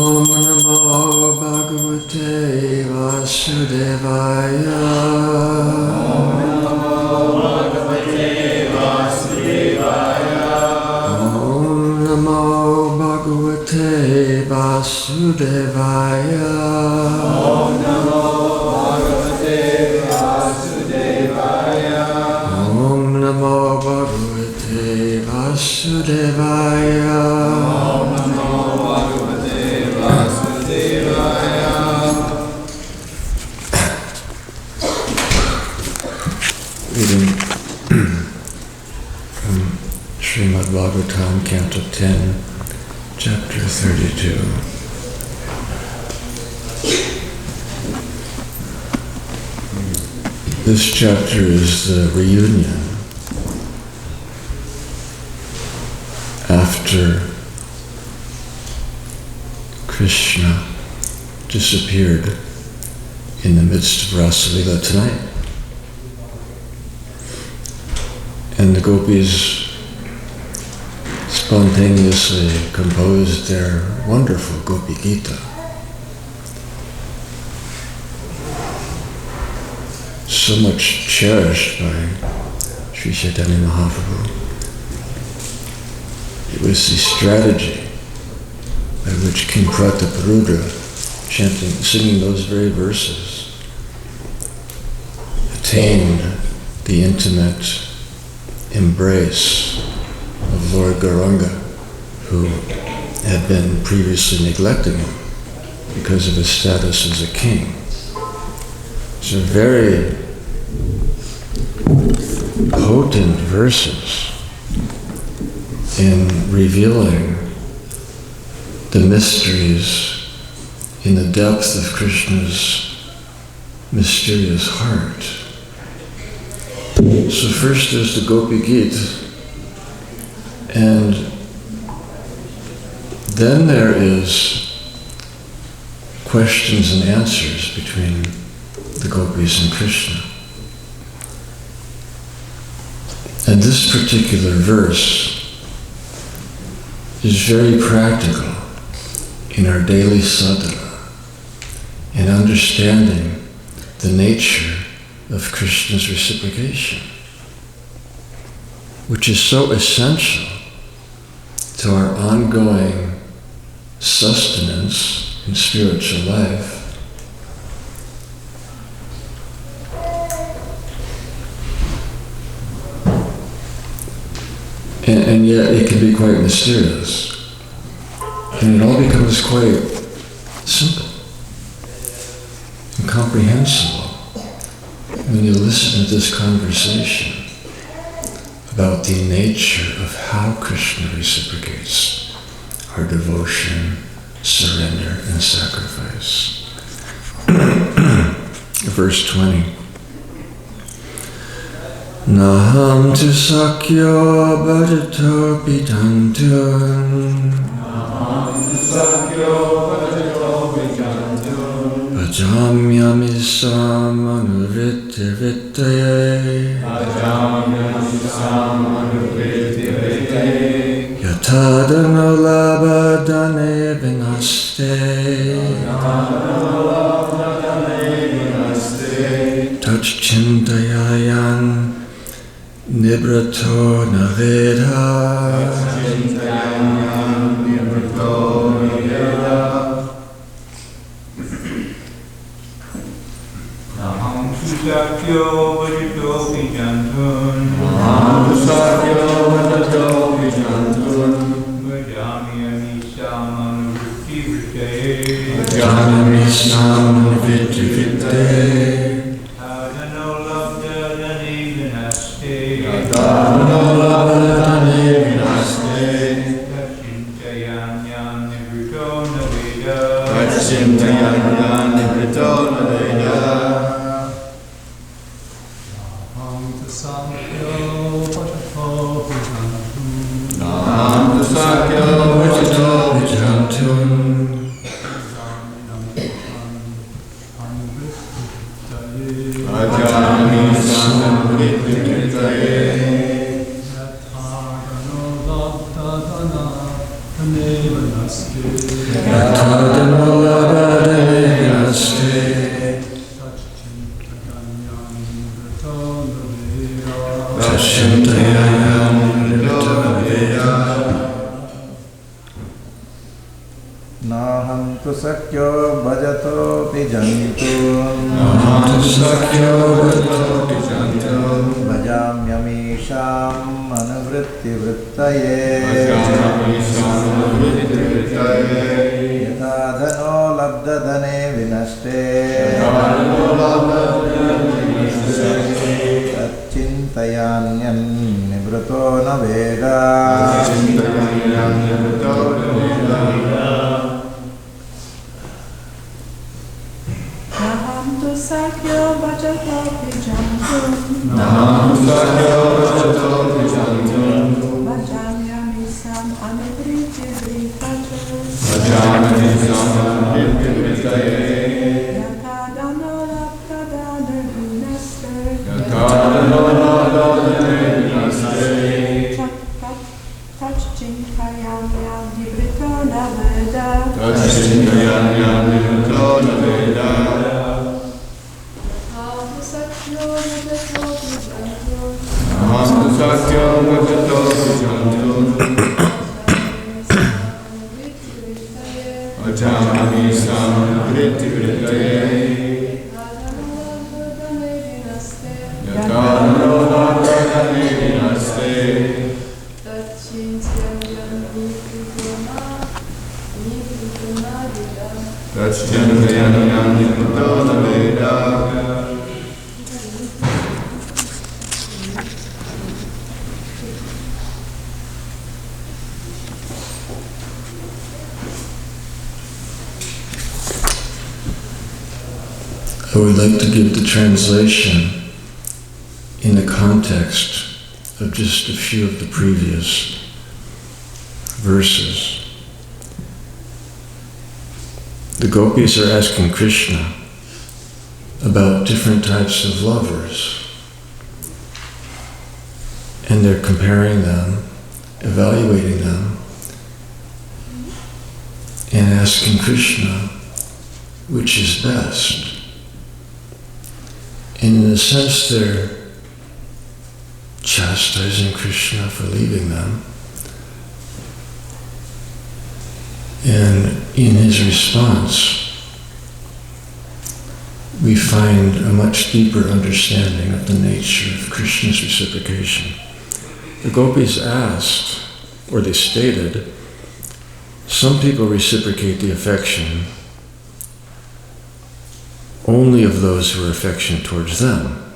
Om Namo Bhagavate Vasudevaya. Om Namo Bhagavate Vasudevaya. Om Namo Bhagavate Vasudevaya. Om Namo Bhagavate Vasudevaya. Om Namo Bhagavate Vasudevaya. Om Namo Bhagavate Vasudevaya. Reading from Srimad Bhagavatam, Canto 10, Chapter 32. This chapter is the reunion after Krishna disappeared in the midst of Rasa Lila tonight. And the gopis spontaneously composed their wonderful Gopi Gita. So much cherished by Sri Chaitanya Mahaprabhu. It was the strategy by which King Prataparudra, singing those very verses, attained the intimate embrace of Lord Gauranga, who had been previously neglecting him because of his status as a king. So very potent verses in revealing the mysteries in the depth of Krishna's mysterious heart. So first there's the Gopi Gita, and then there is questions and answers between the gopis and Krishna. And this particular verse is very practical in our daily sadhana, in understanding the nature of Krishna's reciprocation, which is so essential to our ongoing sustenance in spiritual life. And yet it can be quite mysterious. And it all becomes quite simple and comprehensible when you listen to this conversation about the nature of how Krishna reciprocates our devotion, surrender, and sacrifice. Verse 20. Naham tu sakyo bhajato pidantun. Naham tu sakyo bhajato pidantun. Bhajamyamisam anuvritti vittaye. Bhajamyamisam anuvritti vittaye. Yatadano labadane vinaste. Yatadano labadane vinaste. Tachchintayayan Nibrato Naveda. Naham Susakyo Vajito Pijantun. Naham Susakyo Vajito Pijantun. Vajami Amisam Anuvritti Vittaye. Vajami Amisam Anuvritti Vittaye. Naham tu sakyo bhajato pijantu Bhajamyamisham anuvritti vrittaye Yatha dhano labdadhane vinaste Tatchintayanyan nivruto na veda Sakyo bhajato pijantum Bhajamyamisam anuvriti vritaye Yatha dano labdadane vinaste Tachchinkayam nivrito na veda I would like to give the translation in the context of just a few of the previous verses. The gopis are asking Krishna about different types of lovers, and they're comparing them, evaluating them, and asking Krishna which is best. And in a sense, they're chastising Krishna for leaving them. And in his response, we find a much deeper understanding of the nature of Krishna's reciprocation. The gopis asked, or they stated, some people reciprocate the affection only of those who are affectionate towards them.